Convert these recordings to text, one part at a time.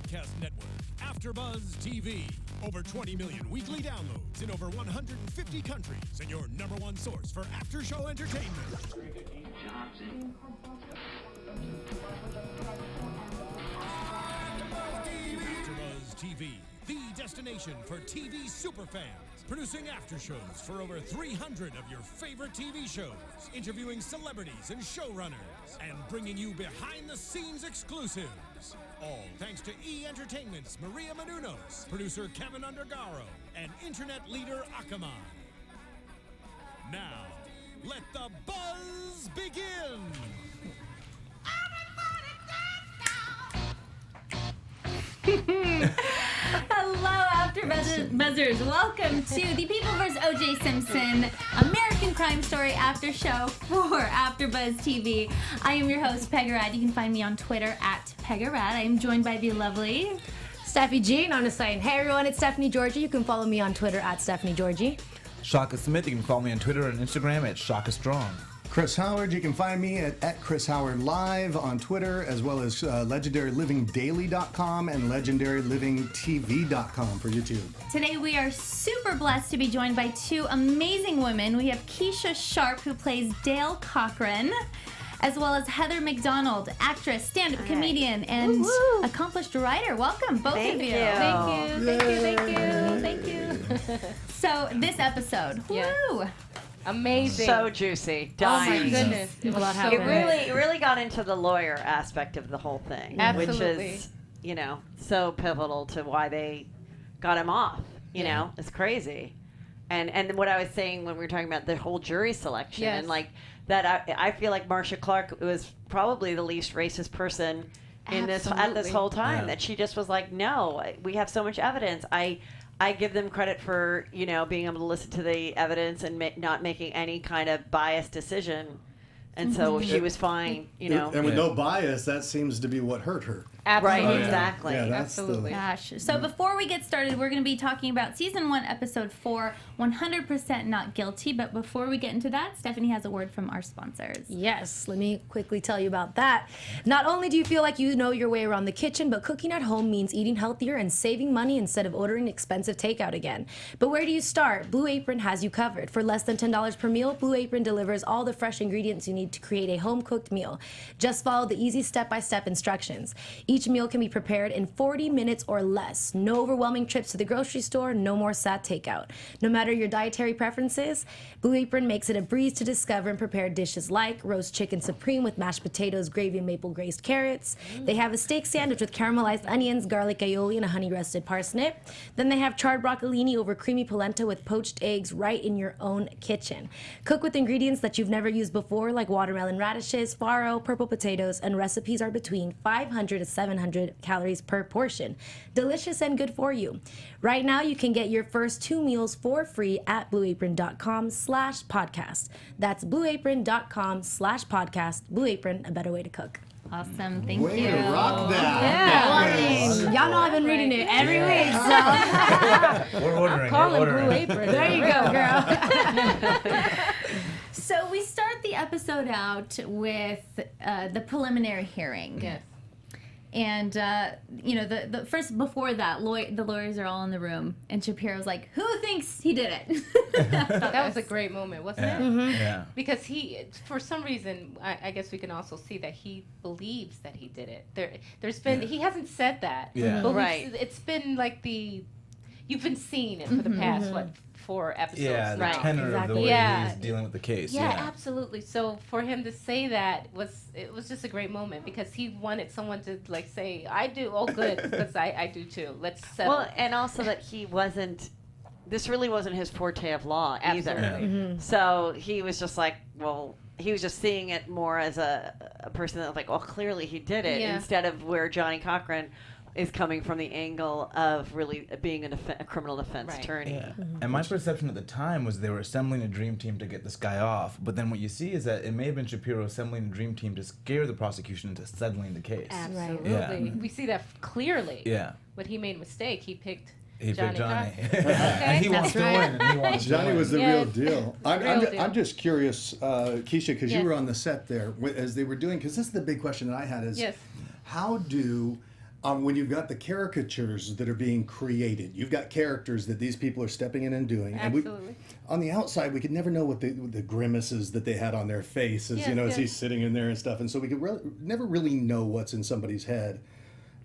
broadcast network, AFTERBUZZ TV. Over 20 million weekly downloads in over 150 countries, and your number one source for after-show entertainment. AFTERBUZZ TV, the destination for TV superfans. Producing aftershows for over 300 of your favorite TV shows, interviewing celebrities and showrunners, and bringing you behind-the-scenes exclusives. All thanks to E! Entertainment's Maria Menounos, producer Kevin Undergaro, and internet leader Akamai. Now, let the buzz begin! Hello, AfterBuzzers. Welcome to the People vs. O.J. Simpson American Crime Story After Show for AfterBuzz TV. I am your host, Pegah Rad. You can find me on Twitter at Pegah Rad. I am joined by the lovely Stephanie G. And I'm just saying, hey everyone, it's Stephanie Giorgi. You can follow me on Twitter at Stephanie Giorgi. Shaka Smith. You can follow me on Twitter and Instagram at Shaka Strong. Chris Howard, you can find me at Chris Howard Live on Twitter, as well as legendarylivingdaily.com and legendarylivingtv.com for YouTube. Today we are super blessed to be joined by two amazing women. We have Keesha Sharp, who plays Dale Cochrane, as well as Heather McDonald, actress, stand-up comedian, and accomplished writer. Welcome, both of you. Thank you. Thank you. So this episode, woo! Amazing. So juicy. Dying. Oh my goodness. A lot happened. It really got into the lawyer aspect of the whole thing. Absolutely. Which is, so pivotal to why they got him off. You know, it's crazy. And what I was saying when we were talking about the whole jury selection and like that, I feel like Marcia Clark was probably the least racist person in this whole time. That she just was like, no, we have so much evidence. I give them credit for, being able to listen to the evidence and not making any kind of biased decision. And so she was fine, And with no bias, that seems to be what hurt her. Absolutely. Right, exactly. Yeah, that's Absolutely. Gosh. So before we get started, we're going to be talking about Season 1, Episode 4, 100% Not Guilty. But before we get into that, Stephanie has a word from our sponsors. Yes, let me quickly tell you about that. Not only do you feel like you know your way around the kitchen, but cooking at home means eating healthier and saving money instead of ordering expensive takeout again. But where do you start? Blue Apron has you covered. For less than $10 per meal, Blue Apron delivers all the fresh ingredients you need to create a home-cooked meal. Just follow the easy step-by-step instructions. Each meal can be prepared in 40 minutes or less. No overwhelming trips to the grocery store, no more sat takeout. No matter your dietary preferences, Blue Apron makes it a breeze to discover and prepare dishes like roast chicken supreme with mashed potatoes, gravy, and maple glazed carrots. They have a steak sandwich with caramelized onions, garlic aioli, and a honey roasted parsnip. Then they have charred broccolini over creamy polenta with poached eggs right in your own kitchen. Cook with ingredients that you've never used before, like watermelon radishes, farro, purple potatoes, and recipes are between 500 to 700 calories per portion. Delicious and good for you. Right now, you can get your first 2 meals for free at blueapron.com/podcast. That's blueapron.com/podcast. Blue Apron, a better way to cook. Awesome. Thank Way you. to rock that. Yeah. Y'all know I've been reading it every week, so. We're ordering. Calling Blue Apron. There you go, girl. So we start the episode out with the preliminary hearing. Yes. And, the first, before that, the lawyers are all in the room, and Shapiro's like, who thinks he did it? That was a great moment, wasn't it? Mm-hmm. Yeah. Because he, for some reason, I guess we can also see that he believes that he did it. There's been, he hasn't said that. Yeah. But Right. it's been like you've been seeing it for the past, 4 episodes. Yeah, the now. tenor of the Exactly. way Yeah. he's dealing with the case. Yeah, absolutely. So for him to say that was just a great moment because he wanted someone to say, I do, oh good, because I do too. Let's settle. Well, and also that this really wasn't his forte of law either. Absolutely. So he was just like, he was just seeing it more as a person that was like, well, clearly he did it, Yeah. instead of where Johnny Cochrane is coming from the angle of really being a criminal defense attorney. Yeah. And my perception at the time was they were assembling a dream team to get this guy off. But then what you see is that it may have been Shapiro assembling a dream team to scare the prosecution into settling the case. Absolutely. Yeah. We see that clearly. Yeah. But he made a mistake. He picked He picked Johnny. Okay. And he wants to win. And he wants to Johnny win. was the Yeah, real deal. real deal. I'm just curious, Keesha, because Yes. you were on the set there as they were doing, because this is the big question that I had is, Yes. how do when you've got the caricatures that are being created, you've got characters that these people are stepping in and doing. Absolutely. And on the outside, we could never know what the grimaces that they had on their faces, as he's sitting in there and stuff. And so we could never really know what's in somebody's head.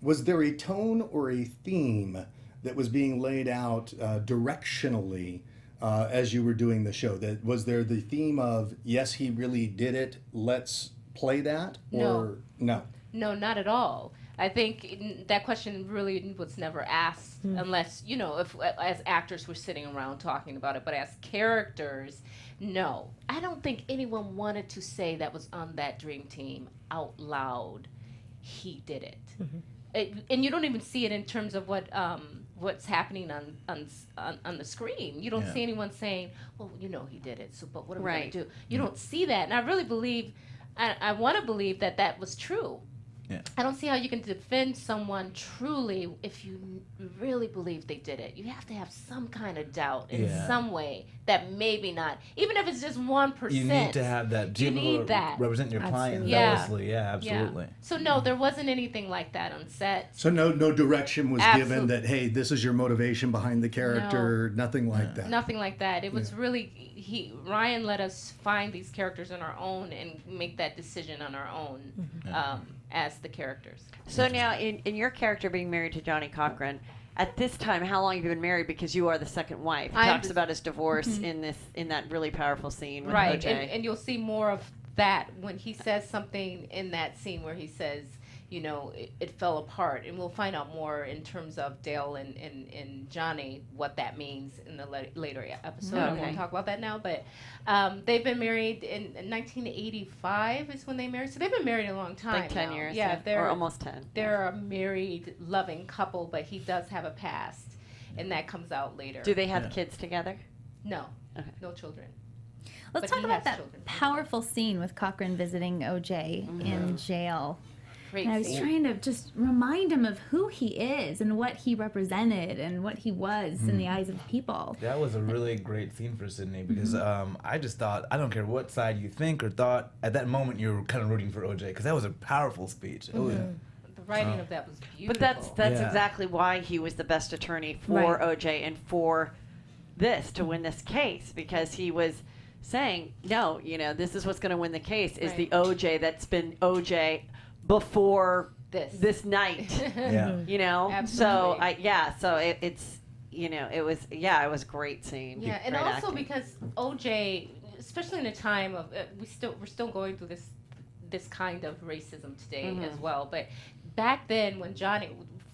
Was there a tone or a theme that was being laid out directionally as you were doing the show? Was there the theme of, yes, he really did it, let's play that? Or no? No, not at all. I think that question really was never asked unless, if as actors we're sitting around talking about it. But as characters, no. I don't think anyone wanted to say that was on that dream team out loud. He did it. And you don't even see it in terms of what's happening on the screen. You don't see anyone saying, well, he did it, so but what are we going to do? You don't see that. And I really believe, I want to believe that was true. Yeah. I don't see how you can defend someone truly if you really believe they did it. You have to have some kind of doubt in some way that maybe not, even if it's just 1%. You need to have that. You need that. Represent your client Yeah. zealously. Yeah, absolutely. Yeah. So no, there wasn't anything like that on set. So no direction was given that, hey, this is your motivation behind the character. No. Nothing like that. Nothing like that. It was really Ryan let us find these characters on our own and make that decision on our own as the characters. So now, in your character being married to Johnny Cochrane, at this time, how long have you been married? Because you are the second wife. He talks about his divorce in that really powerful scene with OJ. And you'll see more of that when he says something in that scene where he says, it fell apart. And we'll find out more in terms of Dale and Johnny, what that means in the later episode. I won't talk about that now, but they've been married in 1985 is when they married. So they've been married a long time. Like 10 now. years. Yeah, or almost 10. They're a married, loving couple, but he does have a past, and that comes out later. Do they have kids together? No. Okay. No children. Let's But talk he about has that children. powerful scene with Cochrane visiting OJ in jail. Great And I was scene. trying to just remind him of who he is and what he represented and what he was in the eyes of people. That was a really great scene for Sydney because I just thought, I don't care what side you think or thought, at that moment you were kind of rooting for OJ because that was a powerful speech. It was, The writing of that was beautiful. But that's exactly why he was the best attorney for OJ and for to win this case, because he was saying, no, this is what's going to win the case is the OJ that's been OJ before this night. Absolutely. So it's it was it was a great scene. Yeah, and great also acting. because OJ, especially in a time of we're still going through this kind of racism today as well. But back then, when Johnny,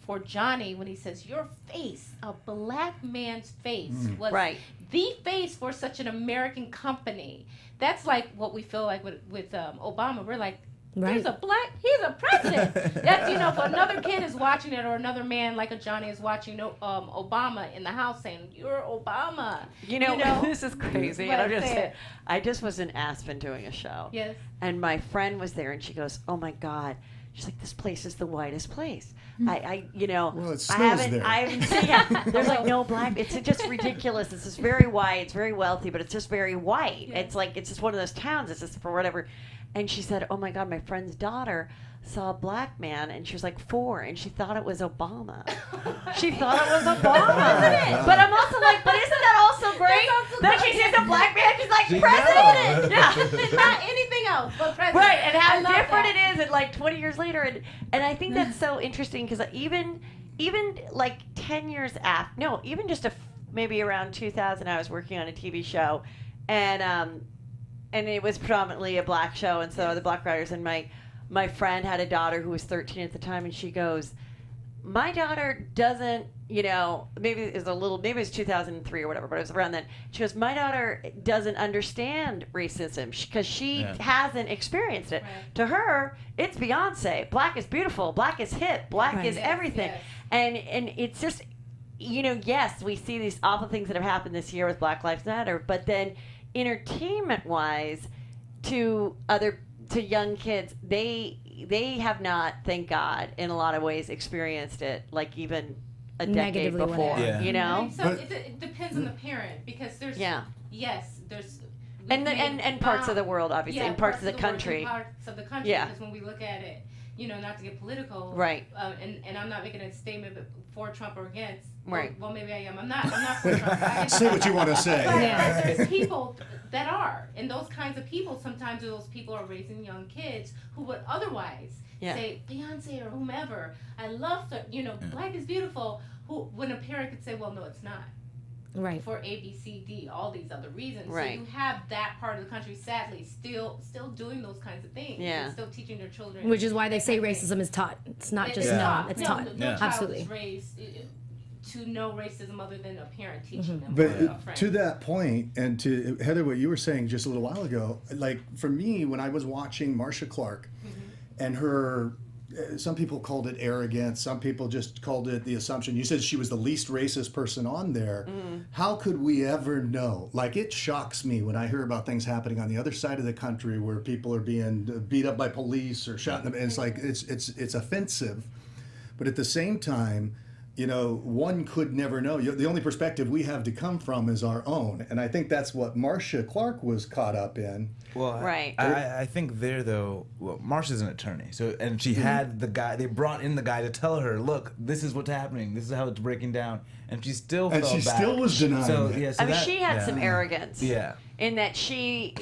when he says your face, a black man's face, was the face for such an American company. That's like what we feel like with Obama. We're like, he's a president. That's, if another kid is watching it or another man like a Johnny is watching Obama in the house saying, you're Obama. This is crazy. Right, And I'm just say saying, it. I just was in Aspen doing a show. Yes. And my friend was there and she goes, oh my God. She's like, this place is the whitest place. Well, it snows I haven't there. seen there's like no black. It's just ridiculous. It's just very white. It's very wealthy, but it's just very white. Yeah. It's like, it's just one of those towns. It's just for whatever. And she said, oh my God, my friend's daughter saw a black man and she was like 4 and she thought it was Obama. She thought it was Obama. But I'm also like, but isn't that also great? That she sees a black man, she's like, president! Yeah. Not anything else but president. Right, and how I love different that. it is and like 20 years later. And I think that's so interesting because even like 10 years after, no, even just maybe around 2000, I was working on a TV show and it was predominantly a black show, and so the black writers, and my friend had a daughter who was 13 at the time, and she goes, my daughter doesn't, maybe it was 2003 or whatever, but it was around then. She goes, my daughter doesn't understand racism because she hasn't experienced it. Right. To her, it's Beyonce. Black is beautiful. Black is hip. Black is everything. Yes. And it's just, yes, we see these awful things that have happened this year with Black Lives Matter, but then entertainment-wise, to young kids, they have not, thank God, in a lot of ways experienced it like even a decade Negatively before. whatever. So it depends on the parent because there's there's and parts of the world, obviously, and parts of the world, country. and parts of the country, Yeah. because when we look at it, not to get political, Right. And I'm not making a statement for Trump or against. Right. Well, maybe I am. I'm not for Trump. Say what you want to say. But there's people that are, and those kinds of people. Sometimes those people are raising young kids who would otherwise say Beyonce or whomever. I love black is beautiful. When a parent could say, well, no, it's not. Right. For A, B, C, D, all these other reasons. Right. So you have that part of the country, sadly, still doing those kinds of things. Yeah. And still teaching their children. Which is why they say racism is taught. It's not just known, it's taught. No child Absolutely. is raised to know racism other than a parent teaching them. But to that point, and to Heather, what you were saying just a little while ago, like for me, when I was watching Marcia Clark and her, some people called it arrogance, some people just called it the assumption. You said she was the least racist person on there. How could we ever know? Like, it shocks me when I hear about things happening on the other side of the country where people are being beat up by police or shot in the, and it's like, it's offensive. But at the same time, one could never know. The only perspective we have to come from is our own. And I think that's what Marcia Clark was caught up in. Well, Right. I think there, though, Marcia's an attorney. And she had the guy, they brought in the guy to tell her, look, this is what's happening. This is how it's breaking down. And she still fell back. And she still was denying it. I mean, she had some arrogance. Yeah. In that she,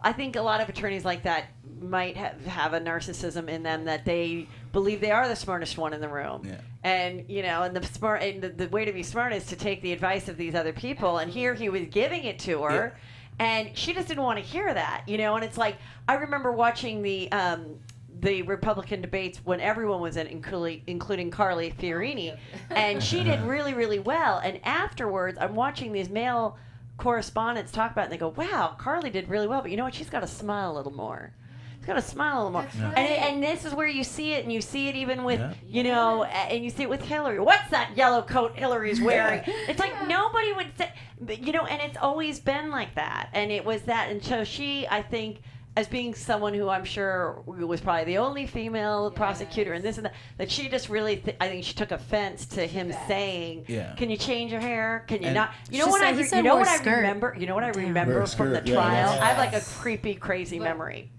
I think a lot of attorneys like that might have a narcissism in them that they believe they are the smartest one in the room. Yeah. And, and the way to be smart is to take the advice of these other people. And here he was giving it to her. Yeah. And she just didn't want to hear that, and it's like, I remember watching the Republican debates when everyone was in, including Carly Fiorina, and she did really, really well. And afterwards, I'm watching these male correspondents talk about it, and they go, wow, Carly did really well, but you know what? She's got to smile a little more. She's got to smile a little more. Right. And this is where you see it, and you see it even with, and you see it with Hillary. What's that yellow coat Hillary's wearing? It's like nobody would say, and it's always been like that. And it was that. And so she, I think, as being someone who I'm sure was probably the only female prosecutor and this and that she just really, I think she took offense to him saying, can you change your hair? Can you not? You know what I remember? You know what I remember from the trial? I have like a creepy, crazy memory.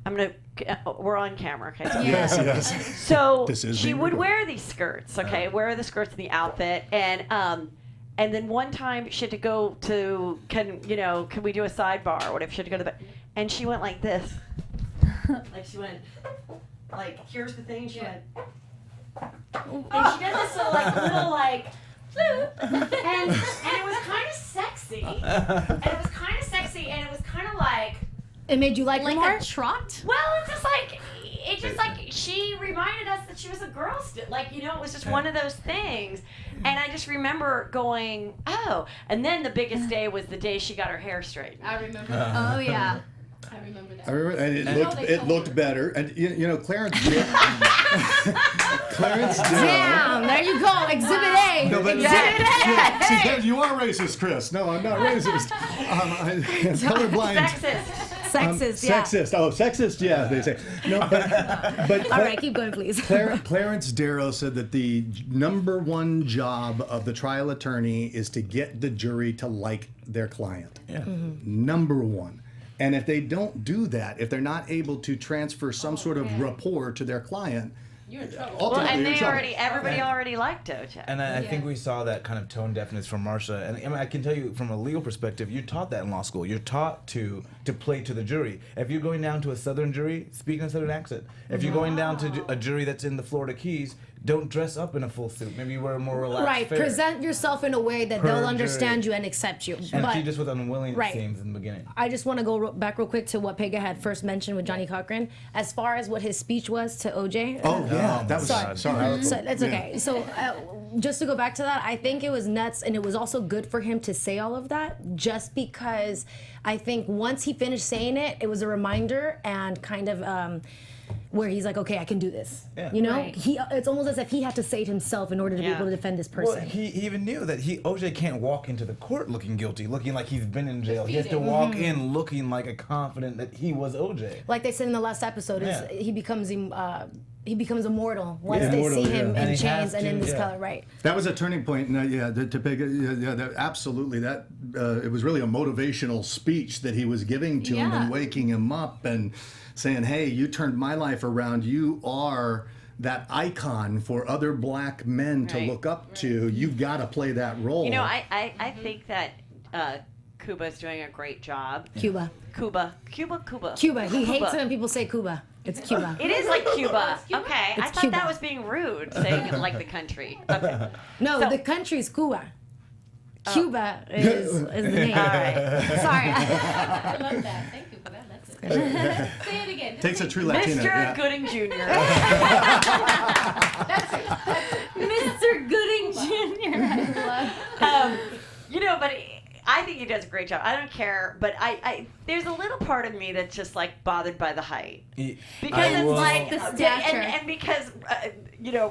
We're on camera, okay? So Yes. So she would wear these skirts, okay? Wear the skirts and the outfit, and then one time she had to go to, can we do a sidebar or whatever? She had to go to the, and she went like this, like she went, like here's the thing. She went, and she did this little and it was kind of sexy, and it was kind of like. It made you like her more? a trot? Well, it's just like she reminded us that she was a girl still. It was just one of those things. And I just remember going, oh. And then the biggest day was the day she got her hair straightened. I remember that. Oh, yeah. I remember that. And it looked better. And Clarence Clarence Damn, there you go. Exhibit A. No, but Exhibit A. See, you are racist, Chris. No, I'm not racist. I'm colorblind. Sexist. Sexist. Oh, sexist. Yeah, they say. No, but All right, keep going, please. Clarence Darrow said that the number one job of the trial attorney is to get the jury to like their client. Yeah. Number one. And if they don't do that, if they're not able to transfer some sort of rapport to their client, You're in trouble. Well, and you're in trouble. everybody already liked OJ. And I think we saw that kind of tone deafness from Marcia. And I mean, I can tell you from a legal perspective, you're taught that in law school. You're taught to play to the jury. If you're going down to a Southern jury, speak in a Southern accent. If you're going down to a jury that's in the Florida Keys, don't dress up in a full suit. Maybe you wear a more relaxed Right, fare. present yourself in a way that Per they'll jury. understand you and accept you. And But she just was unwilling, Right. it seems, in the beginning. I just want to go back real quick to what Pegah had first mentioned with Johnny Cochrane, as far as what his speech was to OJ. oh yeah, that was Sorry. sorry. So that's okay. So just to go back to that, I think it was nuts, and it was also good for him to say all of that, just because I think once he finished saying it, it was a reminder and kind of where he's like, okay, I can do this. Yeah. You know, Right. it's almost as if he had to say it himself in order to be able to defend this person. Well, he even knew that OJ can't walk into the court looking guilty, looking like he's been in jail. He has to walk in looking like a confident that he was OJ. Like they said in the last episode, Yeah. he becomes he becomes immortal once Yeah. they Immortal, see him yeah. in And he has chains and in to, this yeah. color, right? That was a turning point. And, to Pegah, that, absolutely. That it was really a motivational speech that he was giving to him Yeah. and waking him up and saying, "Hey, you turned my life around. You are that icon for other black men to Right. look up to. You've got to play that role." You know, I think that Cuba's doing a great job. Cuba. Cuba. He hates it when people say Cuba. It's Cuba. It is like Cuba. Okay, I It's thought Cuba. that was being rude, saying it like the country. Okay. No, So- the country's Cuba. Cuba is the name. All right. Sorry. I love that. Thank you for that. That's it. Say it again. Takes a true Latino. Mr. Yeah. Gooding Jr. Mr. Gooding Jr. I love But I think he does a great job. I don't care, but I there's a little part of me that's just like bothered by the height. Because it's like the stature. and because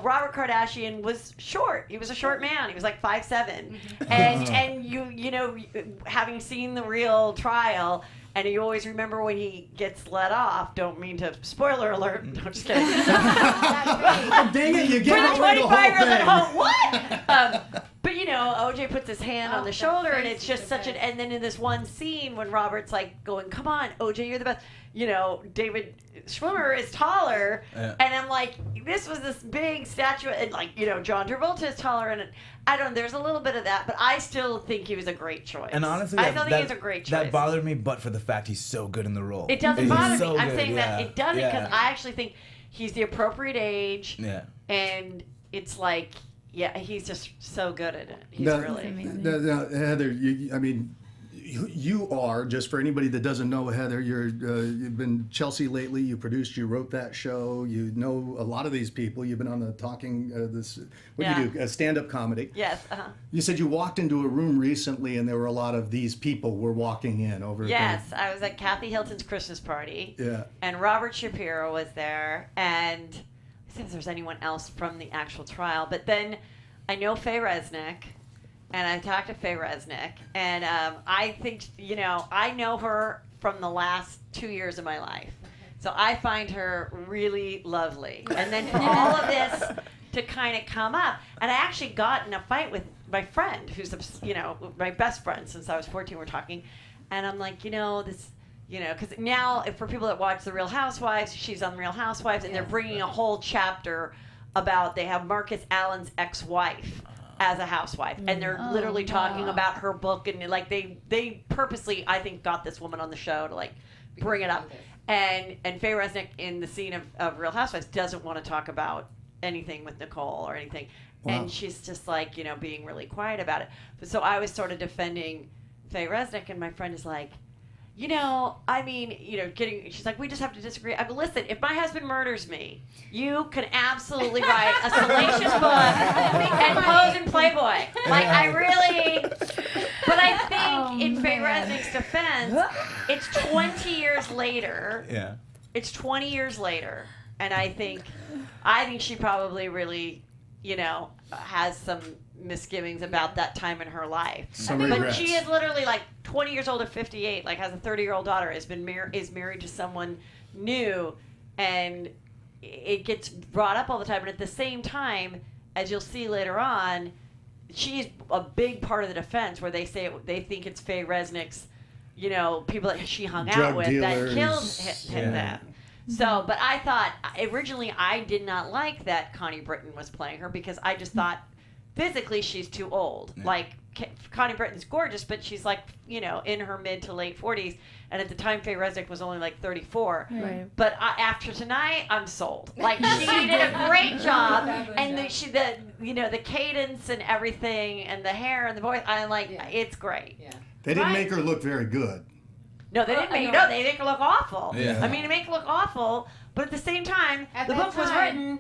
Robert Kardashian was short. He was a short man. He was like 5'7", and you having seen the real trial. And you always remember when he gets let off. Don't mean to spoiler alert. No, I'm just kidding. Dang it, you gave For the away the whole 25-year-olds at thing. home, what? But OJ puts his hand on the shoulder, and it's just such an. And then in this one scene when Robert's like going, "Come on, OJ, you're the best." David Schwimmer is taller, Yeah. and I'm like, this was this big statue, and John Travolta is taller, and I don't. There's a little bit of that, but I still think he was a great choice. And honestly, I still think he was a great choice. That bothered me, but for the fact he's so good in the role. It doesn't He's bother so me. I'm good, saying that yeah. it doesn't because Yeah. I actually think he's the appropriate age. Yeah. And it's like, yeah, he's just so good at it. He's No, really. no, Heather, you are, just for anybody that doesn't know, Heather, you've been Chelsea lately. You produced, you wrote that show. You know a lot of these people. You've been on the talking, do you do? Stand-up comedy. Yes. Uh-huh. You said you walked into a room recently and there were a lot of these people were walking in over Yes, I was at Kathy Hilton's Christmas party. Yeah. And Robert Shapiro was there. And I see if there's anyone else from the actual trial. But then I know Faye Resnick. And I talked to Faye Resnick, and I think, I know her from the last 2 years of my life. So I find her really lovely. And then for all of this to kind of come up, and I actually got in a fight with my friend, who's, my best friend since I was 14, we're talking. And I'm like, this, because now for people that watch The Real Housewives, she's on Real Housewives, and they're bringing a whole chapter about, they have Marcus Allen's ex-wife as a housewife, and they're literally talking about her book, and they purposely, I think, got this woman on the show to bring it up. And Faye Resnick in the scene of Real Housewives doesn't want to talk about anything with Nicole or anything. Wow. And she's just being really quiet about it. So I was sort of defending Faye Resnick, and my friend is like, she's like, we just have to disagree. I go, listen, if my husband murders me, you can absolutely write a salacious book and pose in Playboy. But I think in Faye Resnick's defense, it's 20 years later. Yeah. It's 20 years later, and I think she probably really, has some misgivings about that time in her life. Some But regrets. she is literally 20 years old at 58, has a 30-year-old daughter, is married to someone new, and it gets brought up all the time. And at the same time, as you'll see later on, she's a big part of the defense where they say they think it's Faye Resnick's, people that she hung Drug out with dealers. that killed him. Yeah. So, but I thought originally I did not like that Connie Britton was playing her because I just thought physically she's too old. Yeah. Connie Britton's gorgeous, but she's in her mid to late 40s, and at the time Faye Resnick was only 34. Right. But after tonight, I'm sold. She did a great job, and the cadence and everything, and the hair and the voice. It's great. Yeah. They didn't Right. make her look very good. No, they didn't make. No, they make her look awful. Yeah. I mean, they make her look awful, but at the same time, At the that book was time, written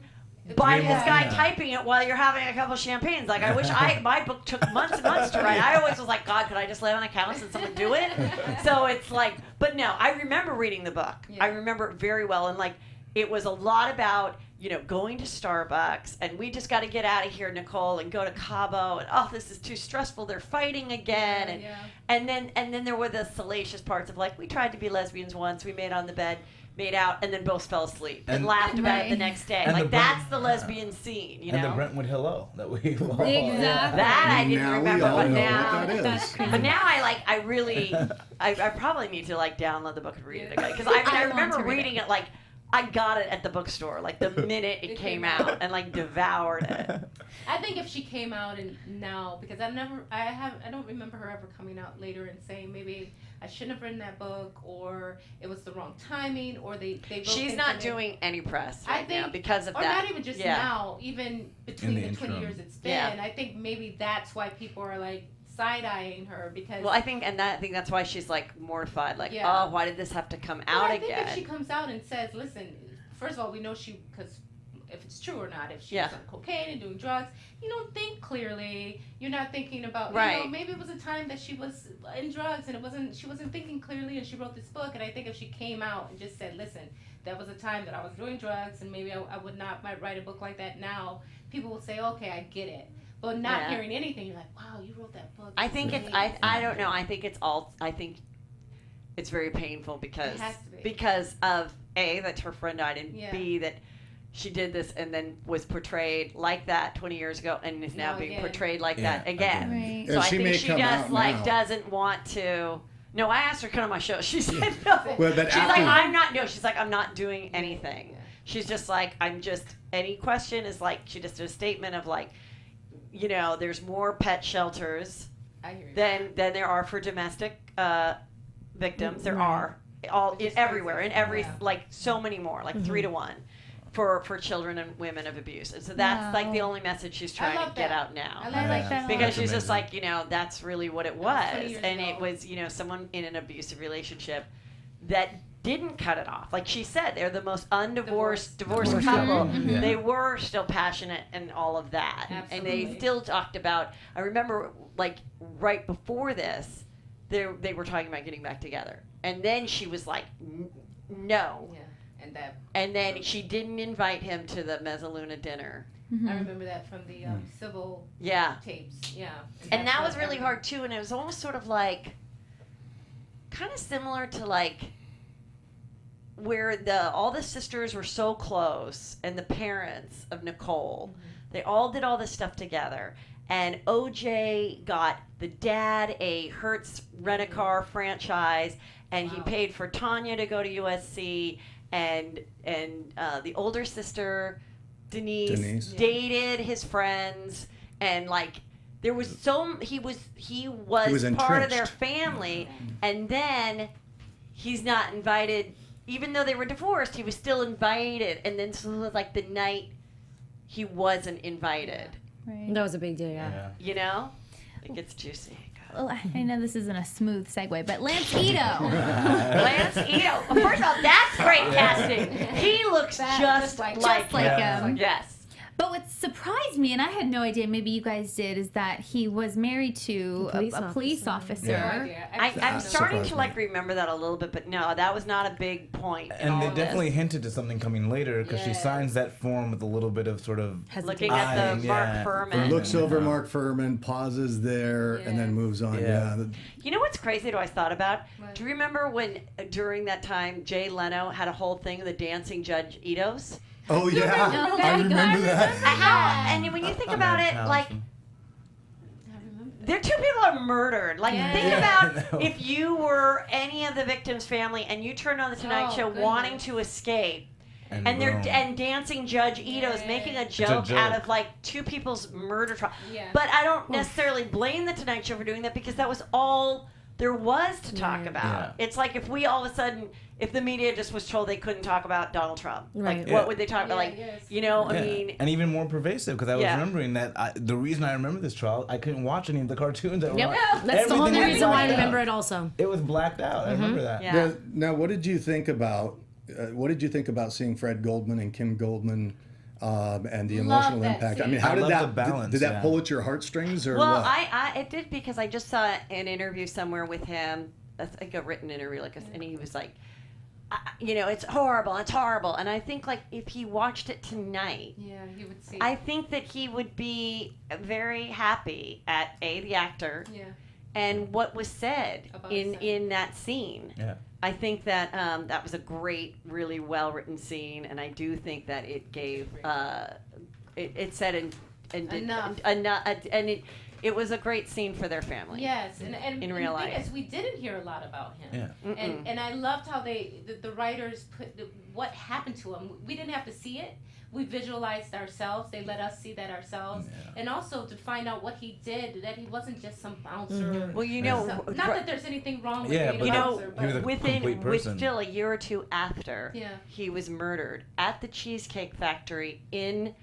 by this guy Yeah. typing it while you're having a couple of champagnes. I wish my book took months and months to write. I always was like, God, could I just lay on a couch and someone do it? So it's but no, I remember reading the book. Yeah. I remember it very well, and it was a lot about, going to Starbucks, and we just got to get out of here, Nicole, and go to Cabo, and oh, this is too stressful. They're fighting again, and then there were the salacious parts of like, we tried to be lesbians once, we made out, and then both fell asleep and laughed about it the next day. Like that's the lesbian scene, And the Brentwood Hello that we love. Exactly. That I didn't remember, but now, what that is. but now I probably need to like download the book and read it again, because I remember reading it like. I got it at the bookstore, like the minute it came out, and like devoured it. I think if she came out and now, because I don't remember her ever coming out later and saying maybe I shouldn't have written that book, or it was the wrong timing, or they wrote She's not doing any press now because of or that. Or not even just now, even between the 20 years it's been. Yeah. I think maybe that's why people are like side-eyeing her, because. Well, I think that's why she's like mortified, like, oh, why did this have to come out again? I think if she comes out and says, listen, first of all, we know because if it's true or not, if she was on cocaine and doing drugs, you don't think clearly. You're not thinking about, maybe it was a time that she was in drugs and she wasn't thinking clearly, and she wrote this book. And I think if she came out and just said, listen, that was a time that I was doing drugs, and maybe I would not might write a book like that now, people will say, okay, I get it. But not hearing anything, you're like, wow, you wrote that book. I think I don't know. I think it's very painful because of A, that her friend died, and B, that she did this and then was portrayed like that 20 years ago and is now being portrayed like that again. Right. So I think she just like doesn't want to. No, I asked her to come on my show. She said no. Well, but she's like, I'm not. No, she's like, I'm not doing anything. She's just like, I'm just. Any question is like, she just did a statement of like, there's more pet shelters than there are for domestic victims. There are everywhere in every like so many more, like 3 to 1 for children and women of abuse. And so that's like the only message she's trying to get out now. I like that because she's just like, that's really what it was, and it was someone in an abusive relationship that didn't cut it off. Like she said, they're the most divorced couple. They were still passionate and all of that. Absolutely. And they still talked about, I remember like right before this, they were talking about getting back together. And then she was like, no. Yeah. And then she didn't invite him to the Mezzaluna dinner. I remember that from the civil tapes. Yeah. And that was really hard too. And it was almost sort of like, kind of similar to like, where all the sisters were so close, and the parents of Nicole, they all did all this stuff together. And OJ got the dad a Hertz Rent-A-Car franchise, and he paid for Tanya to go to USC, and the older sister Denise dated his friends, and like there was he was part of their family, and then he's not invited. Even though they were divorced, he was still invited. And then so like the night he wasn't invited. Right. That was a big deal, yeah. It gets juicy. Well, I know this isn't a smooth segue, but Lance Ito. Lance Ito. Well, first of all, that's great casting. He looks just like him. Yes. But what surprised me, and I had no idea, maybe you guys did, is that he was married to a police officer. Yeah. I'm starting to like remember that a little bit, but no, that was not a big point. And they definitely hinted to something coming later, because she signs that form with a little bit of sort of looking at the Mark Furman. Looks over Mark Furman, pauses there, and then moves on. You know what's crazy I thought about? What? Do you remember when during that time Jay Leno had a whole thing, the dancing Judge Itos? Oh yeah, I remember that. And when you think about it, like, there 2 people are murdered. Like, think about if you were any of the victim's family and you turned on the Tonight Show wanting to escape, and dancing Judge Ito's making a joke out of like 2 people's murder trial. But I don't necessarily blame the Tonight Show for doing that, because that was all there was to talk about. It's like if we all of a sudden, if the media just was told they couldn't talk about Donald Trump, like what would they talk about? Like, I mean, and even more pervasive, because I was remembering that the reason I remember this trial, I couldn't watch any of the cartoons that were on. That's the only reason why I remember it. Also, it was blacked out. I remember that. Now, what did you think about seeing Fred Goldman and Kim Goldman? And the emotional impact. Scene. I mean, how did that balance, did that pull at your heartstrings, or well, what? It did, because I just saw an intervw somewhere with him, like a written interview, and he was like, it's horrible, and I think like if he watched it tonight, he would see. I think that he would be very happy at the actor, and what was said in that scene. Yeah. I think that that was a great, really well written scene, and I do think that it gave it said enough, and it was a great scene for their family. Yes, and in real life. Is we didn't hear a lot about him. Yeah. And I loved how the writers put what happened to him. We didn't have to see it. We visualized ourselves. They let us see that ourselves, and also to find out what he did. That he wasn't just some bouncer. Well, not that there's anything wrong with being a bouncer, he was a complete person. Still a year or two after, Yeah. he was murdered at the Cheesecake Factory in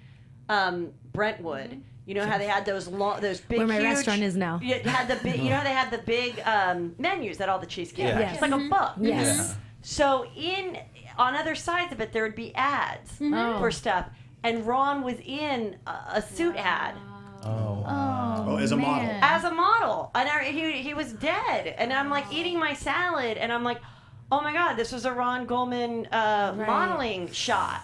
Brentwood. You know how they had those big, where my huge, restaurant is now. You had the big, you know how they had the big menus at all the cheesecake. Yeah. It's like a book. Yes. Yeah. So on other sides of it, there would be ads for stuff, and Ron was in a suit ad. Oh, as a model. As a model, and he was dead, and I'm like eating my salad, and I'm like, oh my God, this was a Ron Goldman modeling shot.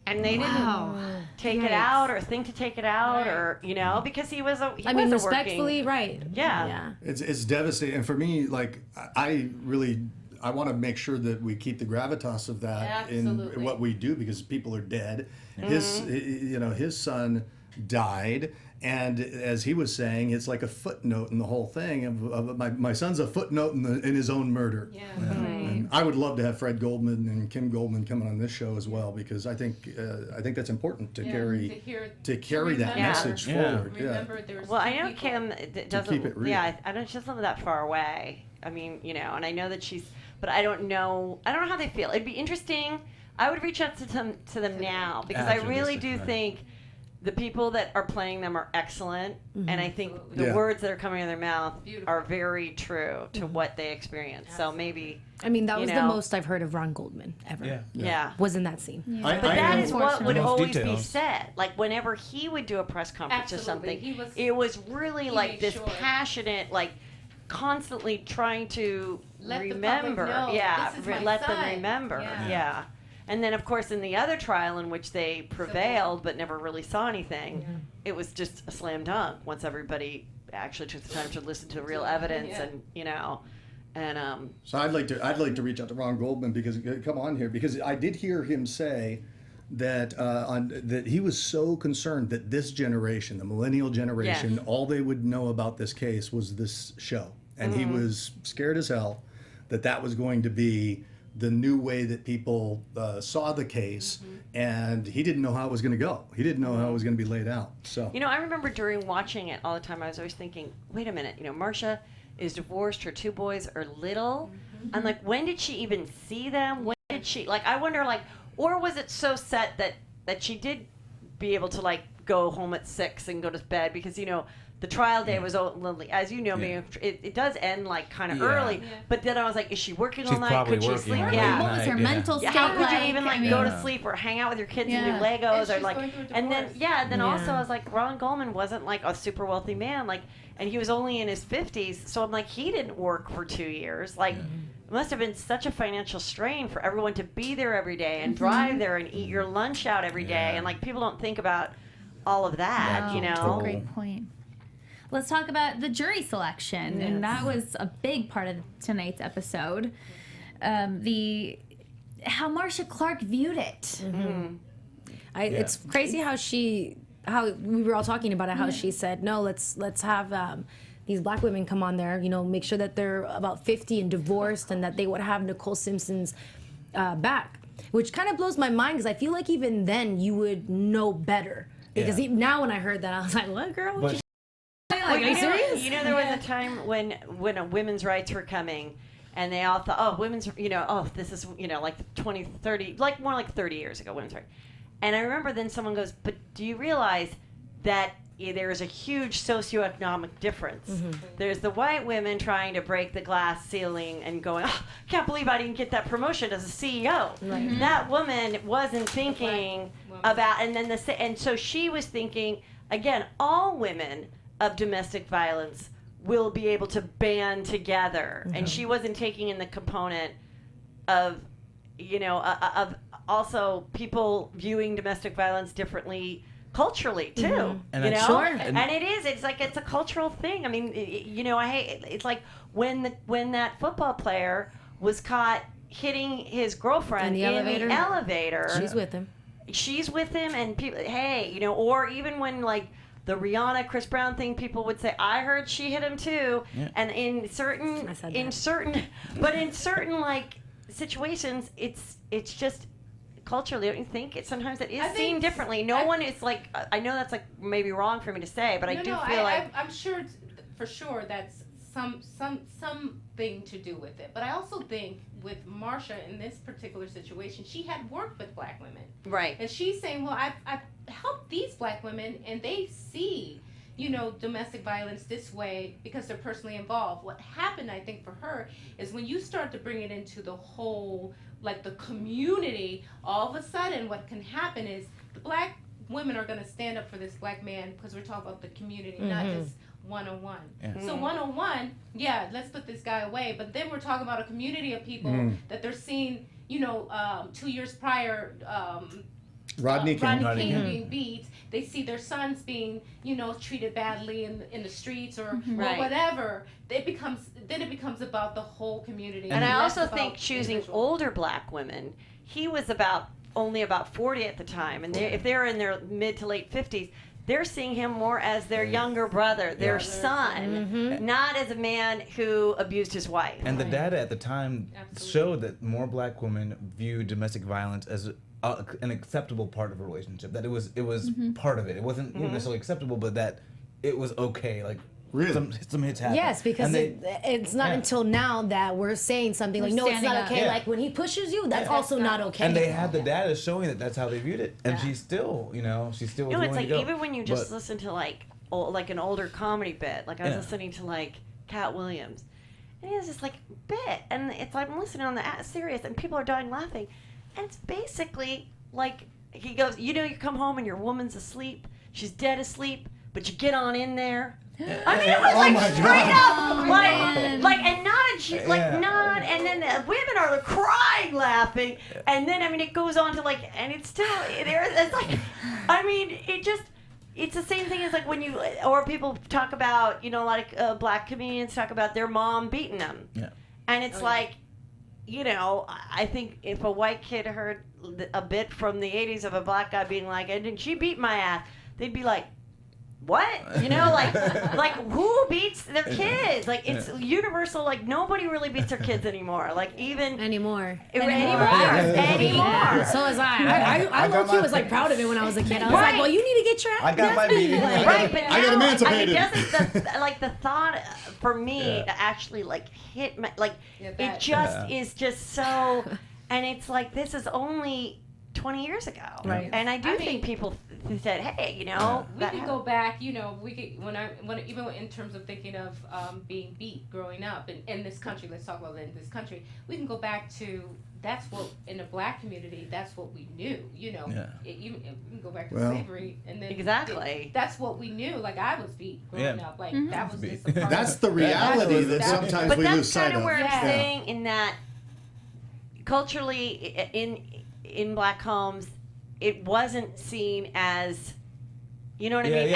And they didn't take it out or think to take it out or, because he was respectfully, right. Yeah. It's devastating. And for me, like, I want to make sure that we keep the gravitas of that in what we do because people are dead. His son died. And as he was saying, it's like a footnote in the whole thing of my son's a footnote in his own murder. Yeah. And I would love to have Fred Goldman and Kim Goldman coming on this show as well because I think that's important to carry that message forward. Remember, there's well, I know Kim doesn't. keep it real. Yeah, I don't. She doesn't live that far away. I mean, and I know that but I don't know. I don't know how they feel. It'd be interesting. I would reach out to them now because I really do think. The people that are playing them are excellent, and I think the words that are coming out of their mouth are very true to what they experience. So maybe that was the most I've heard of Ron Goldman ever. Yeah. Was in that scene. But that is what would always be details. said. Like whenever he would do a press conference or something, it was really like this passionate, like constantly trying to remember. Let them remember. Yeah. And then, of course, in the other trial in which they prevailed but never really saw anything, it was just a slam dunk once everybody actually took the time to listen to real evidence and So I'd like to reach out to Ron Goldman because I did hear him say that that he was so concerned that this generation, the millennial generation, all they would know about this case was this show, and he was scared as hell that was going to be the new way that people saw the case, and he didn't know how it was going to go. He didn't know how it was going to be laid out. So I remember during watching it all the time, I was always thinking, wait a minute, Marcia is divorced, her two boys are little. I'm like, when did she even see them? When did she, I wonder, or was it so set that she did be able to go home at 6 and go to bed because the trial day was lonely. As you know, it does end kind of early. Yeah. But then I was like, is she working all night? Could she sleep? Yeah. What was her mental state How could like? you even go to sleep or hang out with your kids and do Legos and then also I was like, Ron Goldman wasn't a super wealthy man and he was only in his 50s. So I'm like, he didn't work for 2 years. It must have been such a financial strain for everyone to be there every day and drive there and eat your lunch out every day. And people don't think about all of that, Great point. Let's talk about the jury selection, and that was a big part of tonight's episode. How Marcia Clark viewed it. It's crazy how we were all talking about it. How she said, "No, let's have these black women come on there. Make sure that they're about 50 and divorced, and that they would have Nicole Simpson's back." Which kind of blows my mind because I feel like even then you would know better. Because now when I heard that, I was like, "What, girl? What are you serious?" There was a time when women's rights were coming, and they all thought, oh, women's, this is, 20, 30, more like 30 years ago, women's rights. And I remember then someone goes, but do you realize that there is a huge socioeconomic difference? There's the white women trying to break the glass ceiling and going, oh, can't believe I didn't get that promotion as a CEO. That woman wasn't thinking about, and so she was thinking, again, all women of domestic violence will be able to band together. And she wasn't taking in the component of you know, of also people viewing domestic violence differently culturally too. And you that's know, sure. and it's like it's a cultural thing. I mean, you know, it's like when that football player was caught hitting his girlfriend In the elevator. She's with him, and people, hey, you know, or even when like the Rihanna Chris Brown thing, people would say, I heard she hit him too. Yeah. And in certain like situations, it's just culturally, don't you think? Sometimes it is seen differently. No one is like, I know that's like maybe wrong for me to say, but I do feel like I'm sure for sure that's something to do with it. But I also think with Marcia in this particular situation, she had worked with black women. Right. And she's saying, well, I've helped these black women and they see, you know, domestic violence this way because they're personally involved. What happened, I think, for her is when you start to bring it into the whole, like the community, all of a sudden what can happen is the black women are going to stand up for this black man because we're talking about the community, not just one-on-one. Yeah. So one-on-one, yeah, let's put this guy away. But then we're talking about a community of people that they're seeing, you know, 2 years prior, Rodney King being beat. They see their sons being, you know, treated badly in the streets or whatever. It becomes about the whole community. And I also think choosing older black women, he was only about 40 at the time, and if they're in their mid to late 50s, they're seeing him more as their younger brother, their son, not as a man who abused his wife. And the data at the time showed that more black women viewed domestic violence as an acceptable part of a relationship. That it was part of it. It wasn't necessarily acceptable, but that it was okay. Like really, some hits happen. Yes, because it's not until now that we're saying something like, no, it's not okay. Like when he pushes you, that's also not okay. And they had the data showing that that's how they viewed it. And she's still, you know, was it's willing like to go. even when you just listen to like an older comedy bit, like I was listening to like Cat Williams, and he has this like bit, and it's like I'm listening on the serious, and people are dying laughing, and it's basically like he goes, you know, you come home and your woman's asleep, she's dead asleep, but you get on in there. I mean, it was like straight up, like, and not, and then the women are crying, laughing, and then I mean, it goes on to like, and it's still it's like, I mean, it's the same thing as like when or people talk about, you know, a lot of black comedians talk about their mom beating them, and it's like, you know, I think if a white kid heard a bit from the 80s of a black guy being like, and she beat my ass, they'd be like, what? You know, like who beats their kids? Like it's universal. Like nobody really beats their kids anymore. Like even anymore. So is I low-key was like proud of it when I was a kid. I was like, well, you need to get your. I got my beating. Right, but I got emancipated. I mean, the thought for me to actually like hit my it just is just so, and it's like this is only 20 years ago, right? And I think people said, hey, you know, we could go back, you know, we could when even in terms of thinking of being beat growing up in this country. Let's talk about it in this country. We can go back to that's what in the black community. That's what we knew, you know. We can go back to slavery and then that's what we knew. Like I was beat growing up. Like that was just a part that's the reality that sometimes we lose sight of. But that's kind of where I'm saying in that culturally in black homes, it wasn't seen as, you know what I mean?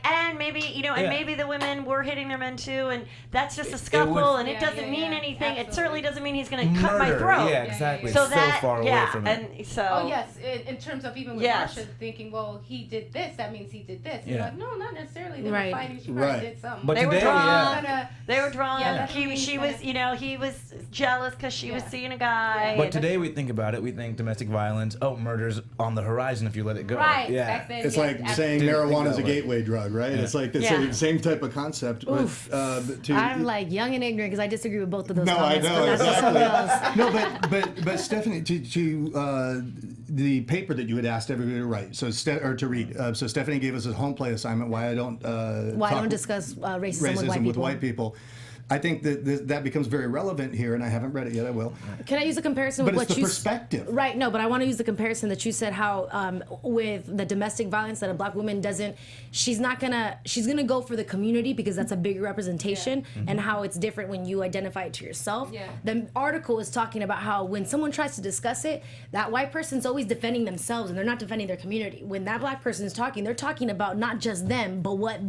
And maybe, you know, and maybe the women were hitting their men too, and that's just a scuffle, and it doesn't mean anything. Absolutely. It certainly doesn't mean he's going to cut my throat. Yeah, exactly. So so far away from it. And so. Oh yes, in terms of even with Marcia thinking, well, he did this, that means he did this. You're like, no, not necessarily. They were fighting. She probably did something. But they today, were drunk. They were drunk. Yeah, she was, you know, he was jealous because she was seeing a guy. But today we think about it. We think domestic violence. Oh, murder's on the horizon if you let it go. Right. Yeah. Back then, it's like saying marijuana is a gateway drug, right? It's like the same type of concept. Oof. But I'm like young and ignorant because I disagree with both of those. No, comments, I know but exactly. No, but Stephanie, to the paper that you had asked everybody to write, to read. So Stephanie gave us a home play assignment. Why I don't discuss racism with white people. I think that that becomes very relevant here, and I haven't read it yet. I will. Can I use a comparison But with it's what the you perspective. Right, no, but I want to use the comparison that you said how with the domestic violence that a black woman doesn't, she's gonna go for the community because that's a bigger representation, and how it's different when you identify it to yourself. Yeah. The article is talking about how when someone tries to discuss it, that white person's always defending themselves and they're not defending their community. When that black person is talking, they're talking about not just them, but what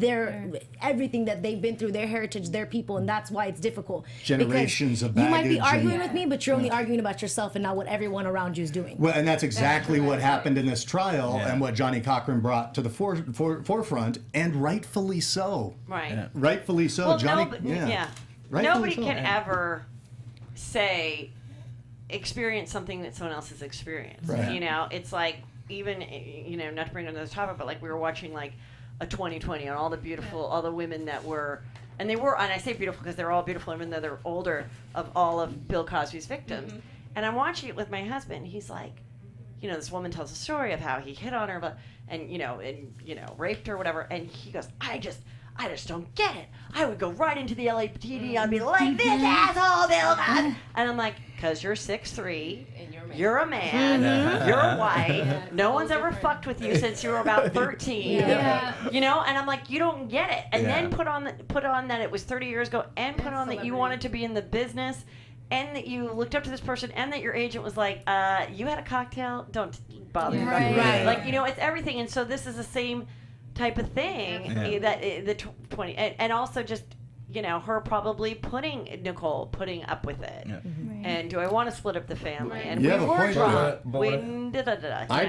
everything that they've been through, their heritage, their people, and that's why it's difficult. Generations of You might be baggage arguing and- with me, but you're only arguing about yourself and not what everyone around you is doing. Well, and that's exactly what happened in this trial, and what Johnny Cochrane brought to the forefront, and rightfully so. Right. Yeah. Rightfully so, Well, Johnny. Rightfully nobody so. can ever say experience something that someone else has experienced. Right. You know, it's like even not to bring it on this topic, but like we were watching like a 2020 on all the beautiful, all the women that were, and I say beautiful because they're all beautiful even though they're older, of all of Bill Cosby's victims. And I'm watching it with my husband. He's like, this woman tells a story of how he hit on her, and raped her, or whatever. And he goes, I just don't get it. I would go right into the LAPD. I'd be like, this asshole, Bill Cosby. And I'm like, because you're 6'3", And you're a man, you're white, no one's ever fucked with you since you were about 13. And I'm like, you don't get it. And then put on that it was 30 years ago, and put on that you wanted to be in the business, and that you looked up to this person, and that your agent was like, you had a cocktail, don't bother me. Right. Like, it's everything. And so this is the same type of thing that the 20, and also just her probably Nicole putting up with it. And do I want to split up the family? And You we have a were point, drunk. but I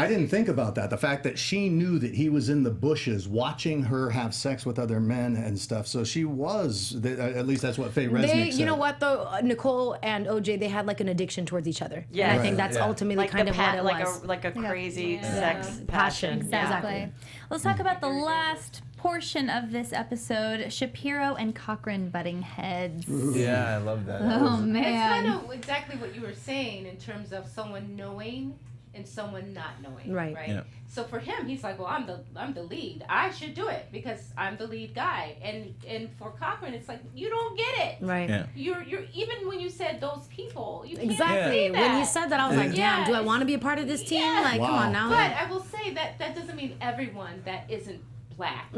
didn't think about that. The fact that she knew that he was in the bushes watching her have sex with other men and stuff. So she was, at least that's what Faye Resnick said. You know what though, Nicole and OJ, they had like an addiction towards each other. Yeah. And I think that's ultimately like kind of what it was. like a crazy sex Passion. Exactly. Let's talk about the last portion of this episode, Shapiro and Cochrane butting heads. Yeah, I love that. Oh, It's man. kind of exactly what you were saying in terms of someone knowing and someone not knowing. Right. Yeah. So for him, he's like, well, I'm the lead. I should do it because I'm the lead guy. And for Cochrane, it's like, you don't get it. Right. Yeah. You're even when you said those people, you can't Exactly. say that. When he said that, I was like, damn, do I want to be a part of this team? Yeah. Like, come on now. But I will say that doesn't mean everyone that isn't black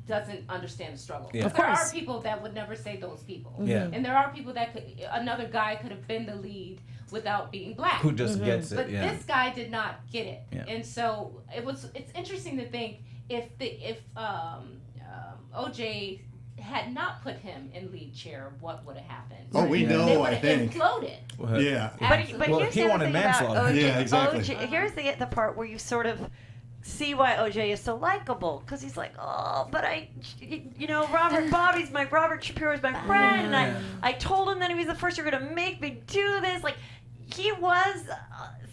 doesn't understand the struggle. Yeah. Of There course. are people that would never say those people. Yeah. And there are people that another guy could have been the lead without being black. Who just gets it? But Yeah. this guy did not get it. Yeah. And so it's interesting to think if OJ had not put him in lead chair, what would have happened? Oh, we Yeah. know, They would I have think. imploded. Yeah. But Well, here's he the other wanted thing about manslaughter. OJ. Yeah, exactly. Here's the part where you sort of see why OJ is so likable, because he's like, oh, but Robert Shapiro's my friend, and I told him that he was the first you're gonna make me do this. Like, he was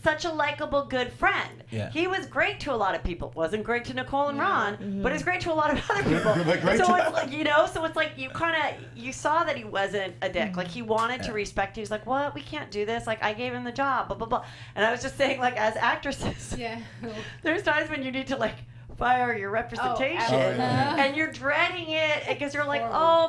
such a likable, good friend. Yeah. He was great to a lot of people. Wasn't great to Nicole and Ron, but he was great to a lot of other people. But great So to- it's like, so it's like you saw that he wasn't a dick. Like, he wanted to respect you. He's like, what? We can't do this. Like, I gave him the job, blah, blah, blah. And I was just saying, like, as actresses, Yeah. there's times when you need to, like, fire your representation, absolutely. and you're dreading it because you're like, oh,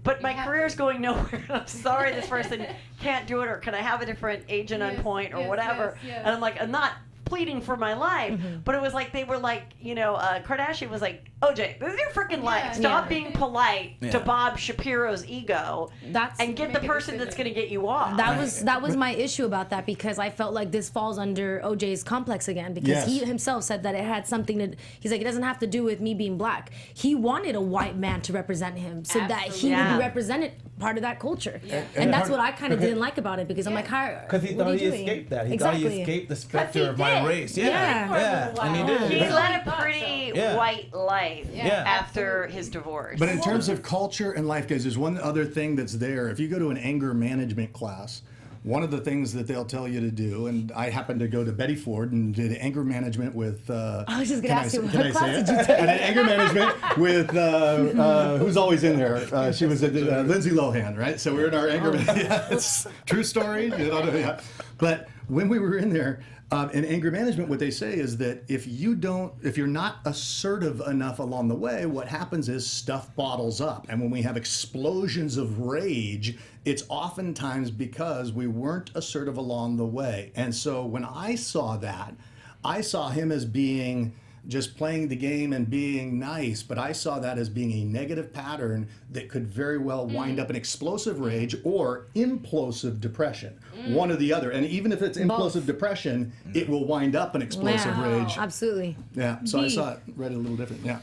but my career's going nowhere. I'm sorry this person can't do it, or can I have a different agent on point, or whatever. yes. And I'm like, I'm not pleading for my life, but it was like they were like, Kardashian was like, OJ, this is your freaking life. Stop being polite to Bob Shapiro's ego, and get the person that's going to get you off. That was my issue about that, because I felt like this falls under OJ's complex again, because he himself said that it had something to, he's like, it doesn't have to do with me being black. He wanted a white man to represent him so that he would be represented part of that culture. And that's what I kind of didn't like about it, because I'm like, how? Because he thought he escaped that. He thought he escaped the specter of my race. Yeah. And he did. He led a pretty white life Yeah. after his divorce. But in terms of culture and life, guys, there's one other thing that's there. If you go to an anger management class, one of the things that they'll tell you to do, and I happened to go to Betty Ford and did anger management with. I was just going to ask you, what can I class say did it? you take? I did anger management with who's always in there. She was Lindsay Lohan, right? So we were in our anger. Yeah, it's true story. But when we were in there, in anger management, what they say is that if you're not assertive enough along the way, what happens is stuff bottles up. And when we have explosions of rage, it's oftentimes because we weren't assertive along the way. And so when I saw that, I saw him as being just playing the game and being nice, but I saw that as being a negative pattern that could very well wind up in explosive rage or implosive depression, one or the other. And even if it's implosive depression, it will wind up in explosive rage. Absolutely. Yeah, so I saw it, read it a little different, yeah.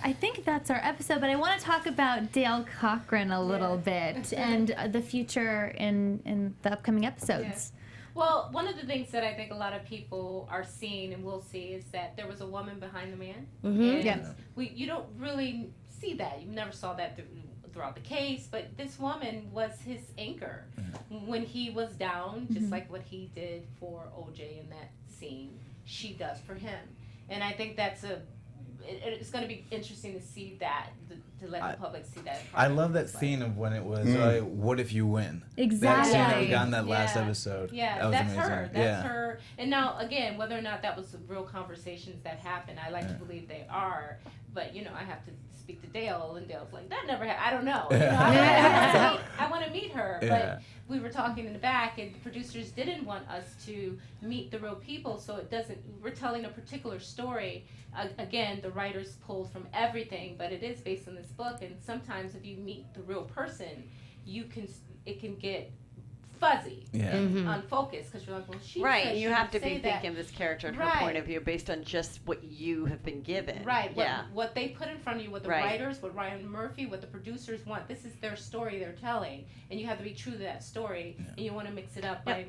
I think that's our episode, but I want to talk about Dale Cochrane a little bit and the future in the upcoming episodes. Well, one of the things that I think a lot of people are seeing and will see is that there was a woman behind the man. And you don't really see that. You never saw that throughout the case, but this woman was his anchor when he was down, just like what he did for OJ in that scene, she does for him. And I think that's it's going to be interesting to see that, to let the public see that. I love that scene of when it was, what if you win? Exactly. That scene that we got in that last episode. Yeah, that was that's amazing. her. That's her. And now, again, whether or not that was the real conversations that happened, I like to believe they are. But, I have to speak to Dale, and Dale's like, that never happened. I don't know. I want to meet her. But we were talking in the back, and the producers didn't want us to meet the real people, so we're telling a particular story. Again, the writers pulled from everything, but it is based on this book, and sometimes if you meet the real person, it can get fuzzy and unfocused, because you're like, well, she right, said you she have to would be say thinking that. this character and her point of view based on just what you have been given. Right. What they put in front of you, what the writers, what Ryan Murphy, what the producers want. This is their story they're telling, and you have to be true to that story, and you want to mix it up by.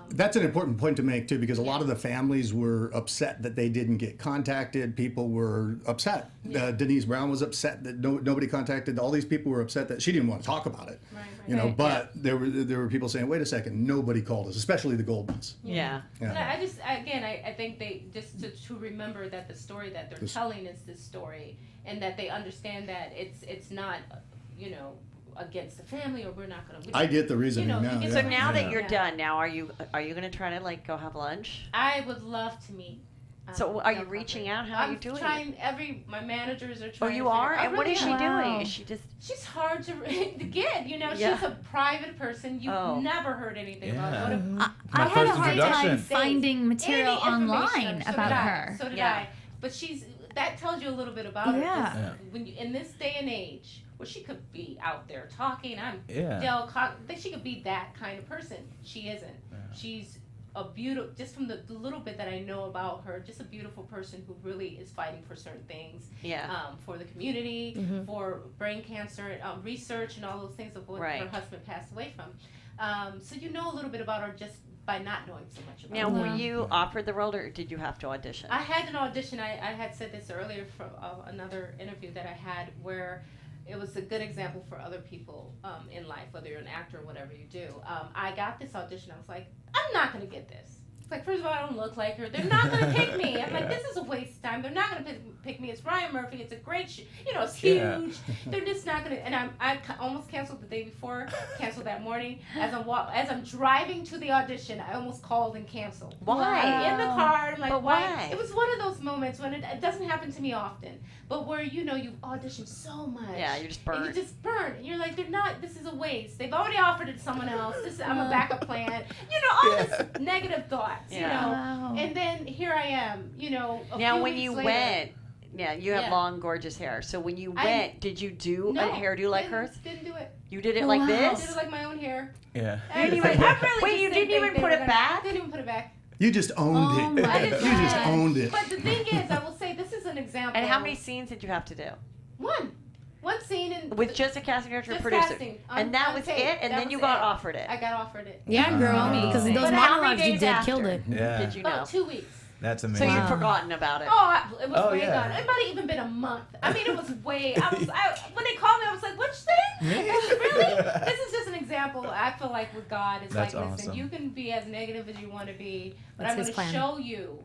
That's an important point to make too, because a lot of the families were upset that they didn't get contacted. People were upset. Denise Brown was upset that nobody contacted. All these people were upset that she didn't want to talk about it. But there were people saying, wait a second, nobody called us, especially the Goldmans. And I think they just to remember that the story that they're telling is this story, and that they understand that it's not, against the family, or we're not going to. I get the reasoning now. So now that you're done, now are you going to try to go have lunch? I would love to meet. So are you reaching out? How are you doing? I'm trying. My managers are trying. Oh, you are? And what is she doing? Is she just? She's hard to get. She's a private person. You've never heard anything about her. I had a hard time finding material online about her. So did I. But that tells you a little bit about her. When in this day and age, where she could be out there talking, she could be that kind of person. She isn't. She's a beautiful, just from the little bit that I know about her, just a beautiful person who really is fighting for certain things. For the community, for brain cancer research, and all those things of what her husband passed away from. So you know a little bit about her just by not knowing so much about her. Now, were you offered the role, or did you have to audition? I had an audition. I had said this earlier from another interview that I had, where it was a good example for other people in life, whether you're an actor or whatever you do. I got this audition. I was like, I'm not going to get this. It's like, first of all, I don't look like her. They're not going to pick me. I'm like, this is a waste of time. They're not going to pick me. It's Ryan Murphy. It's a great show. It's huge. They're just not going to. And I almost canceled the day before, canceled that morning. As I'm driving to the audition, I almost called and canceled. Why? In the car. I'm like, but why? It was one of those moments when it doesn't happen to me often, but where you've auditioned so much. Yeah, you're just burned. And you just burn. And you're like, this is a waste. They've already offered it to someone else. I'm a backup plan. All this negative thoughts. Wow. And then here I am. Now, when you went, you have long, gorgeous hair. So when you went, did you do a hairdo like hers? Didn't do it. You did it like this? I did it like my own hair. Yeah. Wait, you didn't even put it back? Didn't even put it back. You just owned it. You just owned it. But the thing is, I will say, this is an example. And how many scenes did you have to do? One scene with just a casting director and producer, casting, and that was it. And then you got offered it. I got offered it. Yeah, girl, because those monologues you did killed it. Yeah. Did you know? About 2 weeks. That's amazing. So you'd forgotten about it. It was way gone. It might have even been a month. I mean, it was way. When they called me, I was like, "Which thing? Really? This is just an example." I feel like with God, it's That's like, listen, awesome. you can be as negative as you want to be, but That's I'm his going to plan. show you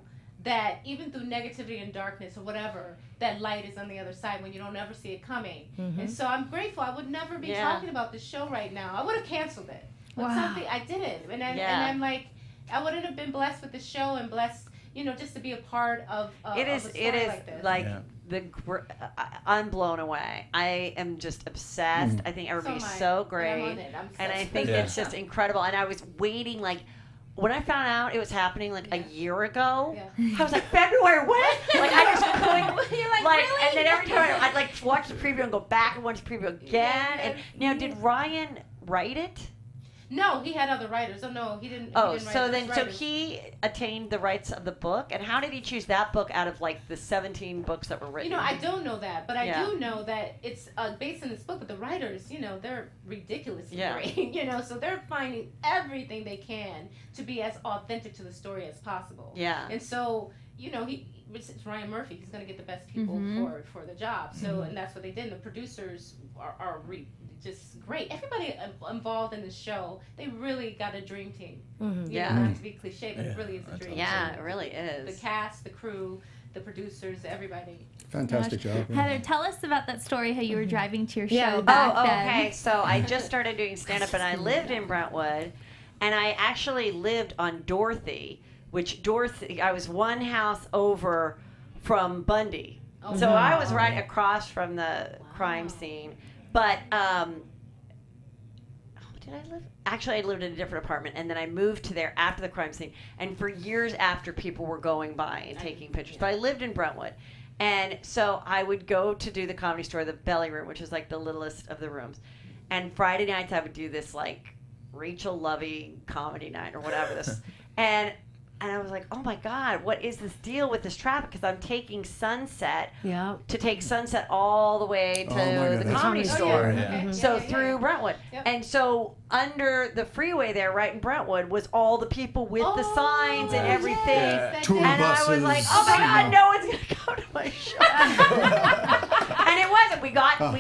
that even through negativity and darkness or whatever, that light is on the other side when you don't ever see it coming. And so I'm grateful. I would never be talking about this show right now. I would have canceled it. But something I didn't, and I'm like. I wouldn't have been blessed with the show and blessed, just to be a part of it a is story it is like this. like I'm blown away. I am just obsessed. I think everybody's so great, I'm on it. and I think it's just incredible. And I was waiting like. When I found out it was happening like a year ago, I was like, February, when? Like I just couldn't. You're like really? And then every time I'd like watch the preview and go back and watch the preview again. And did Ryan write it? No, he had other writers. Oh no, he didn't. Oh, he didn't so write then those so writers. he attained the rights of the book, and how did he choose that book out of like the 17 books that were written? I don't know that, but I do know that it's based on this book. But the writers, they're ridiculously great. So they're finding everything they can to be as authentic to the story as possible. Yeah. And so, it's Ryan Murphy. He's going to get the best people for the job. So, and that's what they did. And the producers are just great. Everybody involved in the show, they really got a dream team. Not to be cliche, but it really is a dream team. Yeah, it really is. The cast, the crew, the producers, everybody. Fantastic job. Heather, tell us about that story, how you were driving to your show Oh, back then. okay. So I just started doing stand-up, and I lived in Brentwood, and I actually lived on Dorothy, I was one house over from Bundy. Oh, So wow. I was right across from the crime scene. But, did I live? Actually, I lived in a different apartment, and then I moved to there after the crime scene. And for years after, people were going by and taking pictures. But I lived in Brentwood. And so I would go to do the Comedy Store, the belly room, which is like the littlest of the rooms. And Friday nights, I would do this like Rachel Lovey comedy night or whatever this. And I was like, oh my God, what is this deal with this traffic? Because I'm taking Sunset to take Sunset all the way to the Comedy Store. So through Brentwood. Yep. And so under the freeway there, right in Brentwood, was all the people with the signs and everything. Yes, Tour And I was buses, like, oh my God, no one's going to come to my show. And it wasn't. We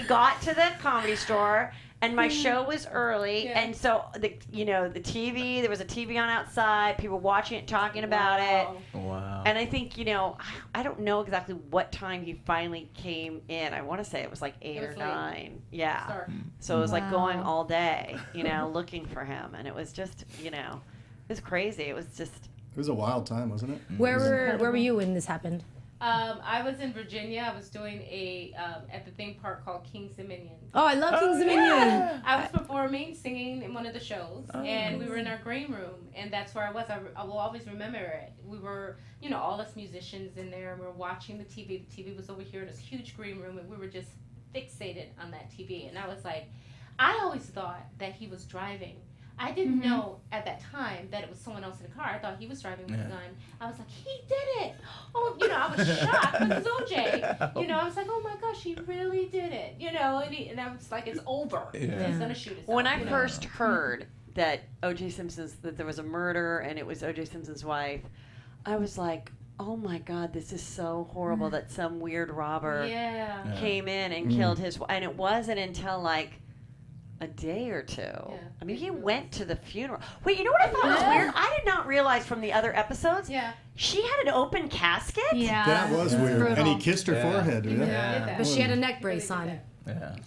got to the Comedy Store. And my show was early, and so the TV, there was a TV on outside, people watching it, talking about it. Wow. And I think, I don't know exactly what time he finally came in. I want to say it was like 8 or 9. Yeah. Start. So it was like going all day, looking for him. And it was just, it was crazy. It was just. It was a wild time, wasn't it? Where were you when this happened? I was in Virginia. I was doing at the theme park called King's Dominion. Oh, I love King's Dominion. Yeah. I was performing, singing in one of the shows, and we were in our green room, and that's where I was. I will always remember it. We were, all us musicians in there, and we were watching the TV. The TV was over here in this huge green room, and we were just fixated on that TV. And I was like, I always thought that he was driving. I didn't know at that time that it was someone else in the car. I thought he was driving with a gun. I was like, he did it. Oh, I was shocked. It was OJ. I was like, oh my gosh, he really did it. And I was like, it's over. He's gonna shoot himself. When I first heard that that there was a murder and it was O.J. Simpson's wife, I was like, oh my God, this is so horrible that some weird robber came in and killed his wife. And it wasn't until like a day or two. I mean, he went to the funeral. Wait, you know what I thought was weird? I did not realize from the other episodes. She had an open casket. Yeah. That was weird. Brutal. And he kissed her forehead. But she had a neck brace on.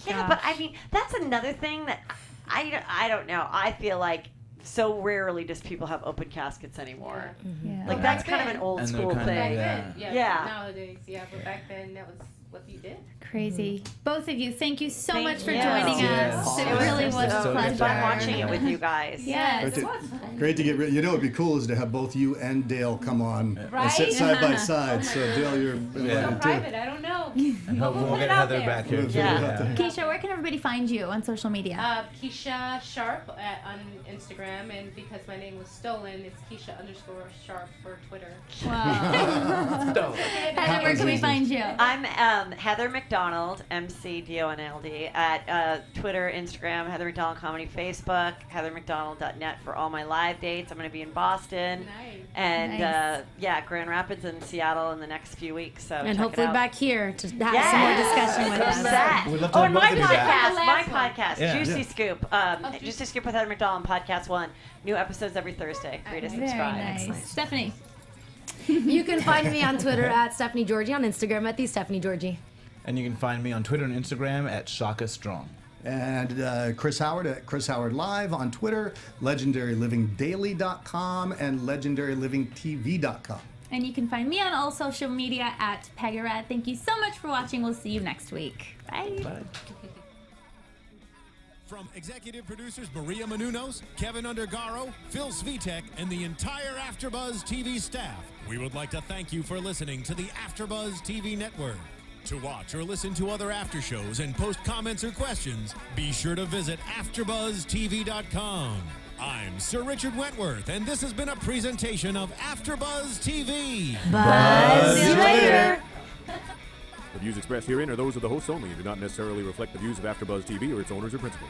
Yeah, but I mean, that's another thing that I don't know. I feel like so rarely does people have open caskets anymore. Yeah. Like that's kind of an old school thing. Back then, Yeah. Nowadays, but back then that was what you did. Crazy. Both of you, thank you so Thank much for you. joining us. It really was a so pleasure. fun watching it with you guys. Yes, Great it to- was fun. Great to get rid. You know, it'd be cool is to have both you and Dale come on and sit Right? side by side. So Dale, you're So invited too. private, I don't know. And hope we'll put get it out Heather there. back here. Yeah. Keesha, where can everybody find you on social media? Keesha Sharp on Instagram, and because my name was stolen, it's Keesha_Sharp for Twitter. Wow. Heather, where can we find you? I'm Heather McDonald, McDonald, at Twitter, Instagram, Heather McDonald Comedy, Facebook, heathermcdonald.net for all my live dates. I'm going to be in Boston. Nice. And Nice. Grand Rapids and Seattle in the next few weeks. So And check hopefully it out. back here to have some more discussion with us. That. We'd love to Oh, have and both my of you back. podcast, Yeah. Juicy Scoop. Juicy Scoop with Heather McDonald, podcast 1. New episodes every Thursday. Free to Very subscribe. nice. Stephanie. You can find me on Twitter at Stephanie Giorgi, on Instagram at the Stephanie Giorgi. And you can find me on Twitter and Instagram at Shaka Strong. And Chris Howard at Chris Howard Live on Twitter, legendarylivingdaily.com, and legendarylivingtv.com. And you can find me on all social media at Pegah Rad. Thank you so much for watching. We'll see you next week. Bye. Bye. From executive producers Maria Menounos, Kevin Undergaro, Phil Svitek, and the entire AfterBuzz TV staff, we would like to thank you for listening to the AfterBuzz TV network. To watch or listen to other after shows and post comments or questions, be sure to visit AfterBuzzTV.com. I'm Sir Richard Wentworth, and this has been a presentation of AfterBuzz TV. Buzz you later. The views expressed herein are those of the hosts only and do not necessarily reflect the views of AfterBuzz TV or its owners or principals.